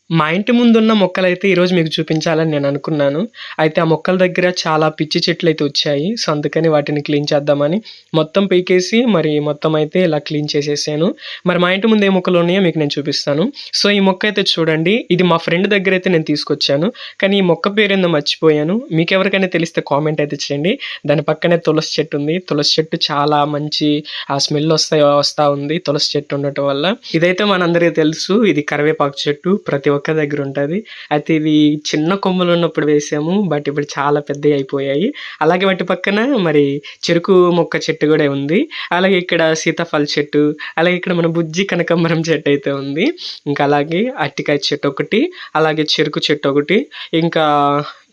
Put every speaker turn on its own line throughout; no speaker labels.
మా ఇంటి ముందున్న మొక్కలైతే ఈరోజు మీకు చూపించాలని నేననుకున్నాను. అయితే ఆ మొక్కల దగ్గర చాలా పిచ్చి చెట్లయితే వచ్చాయి. సో, అందుకని వాటిని క్లీన్ చేద్దామని మొత్తం పీకేసి మరి మొత్తం అయితే ఇలా క్లీన్ చేసేసాను. మరి మా ఇంటి ముందు ఏ మొక్కలున్నాయో మీకు నేను చూపిస్తాను. సో, ఈ మొక్కయితే చూడండి. ఇది మా ఫ్రెండ్ దగ్గరైతే నేను తీసుకొచ్చాను. కానీ ఈ మొక్క పేరేందో మర్చిపోయాను. మీకెవరికైనా తెలిస్తే కామెంట్ అయితే చేయండి. దాని పక్కనే తులసి చెట్టుంది. తులసి చెట్టు చాలా మంచి స్మెల్ వస్తా ఉంది తులసి చెట్టు ఉండటం వల్ల. ఇదైతే మనందరికీ తెలుసు. ఇది కరివేపాకు చెట్టు. ప్రతి ఒక్కరి దగ్గర ఉంటది. అయితే ఇవి చిన్న కొమ్మలున్నప్పుడు వేసాము. బట్ ఇప్పుడు చాలా పెద్దయి అయిపోయాయి. అలాగే వాటి పక్కన మరి చెరుకు మొక్క చెట్టు గూడా ఉంది. అలాగే ఇక్కడ సీతాఫల చెట్టు, అలాగే ఇక్కడ మన బుజ్జి కనకాంబరం చెట్టయితే ఉంది. ఇంకా అలాగే అరటికాయ చెట్టొకటి, అలాగే చెరుకు చెట్టొకటి, ఇంకా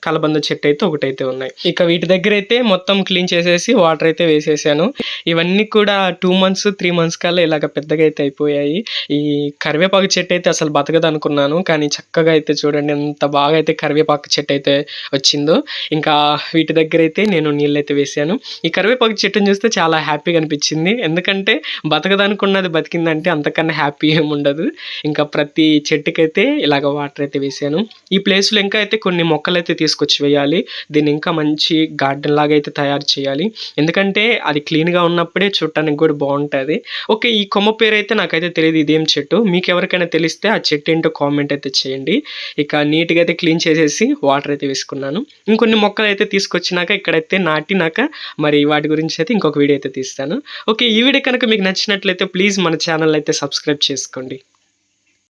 కలబంద చెట్టయితే ఒకటైతే ఉన్నాయి. ఇక వీటి దగ్గరైతే మొత్తం క్లీన్ చేసేసి వాటర్ అయితే వేసేసాను. ఇవన్నీ కూడా 2 మంత్స్, 3 మంత్స్ కల్లా ఇలాగ పెద్దగా అయితే అయిపోయాయి. ఈ కరివేపాకు చెట్టయితే అసలు బతకదనుకున్నాను. కానీ చక్కగా అయితే చూడండి ఎంత బాగా అయితే కరివేపాకు చెట్టయితే వచ్చిందో. ఇంకా వీటి దగ్గరైతే నేను నీళ్ళైతే వేశాను. ఈ కరివేపాకు చెట్టుని చూస్తే చాలా హ్యాపీగా అనిపించింది. ఎందుకంటే బతకదనుకున్నది బతికిందంటే అంతకన్నా హ్యాపీ ఏముండదు. ఇంకా ప్రతి చెట్టుకైతే ఇలాగ వాటర్ అయితే వేశాను. ఈ ప్లేస్‌లో ఇంకా అయితే కొన్ని మొక్కలైతే తీసుకొచ్చి వేయాలి. దీన్ని ఇంకా మంచి గార్డెన్ లాగా అయితే తయారు చేయాలి. ఎందుకంటే అది క్లీన్‌గా ఉన్నప్పుడే చూడటానికి కూడా బావుంటది. ఓకే. ఈ కొమ్మ పేరైతే నాకైతే తెలీదు ఇదేం చెట్టు. మీకెవరికైనా తెలిస్తే ఆ చెట్టేంటో కామెంట్ అయితే చేయండి. ఇక నీట్‌గా అయితే క్లీన్ చేసేసి వాటర్ అయితే వేసుకున్నాను. ఇంకొన్ని మొక్కలైతే తీసుకొచ్చినాక ఇక్కడైతే నాటినాక మరి వాటి గురించి అయితే ఇంకొక వీడియో అయితే తీస్తాను. ఓకే. ఈ వీడియో కనుక మీకు నచ్చినట్లయితే ప్లీజ్ మన ఛానెల్ అయితే సబ్స్క్రైబ్ చేసుకోండి.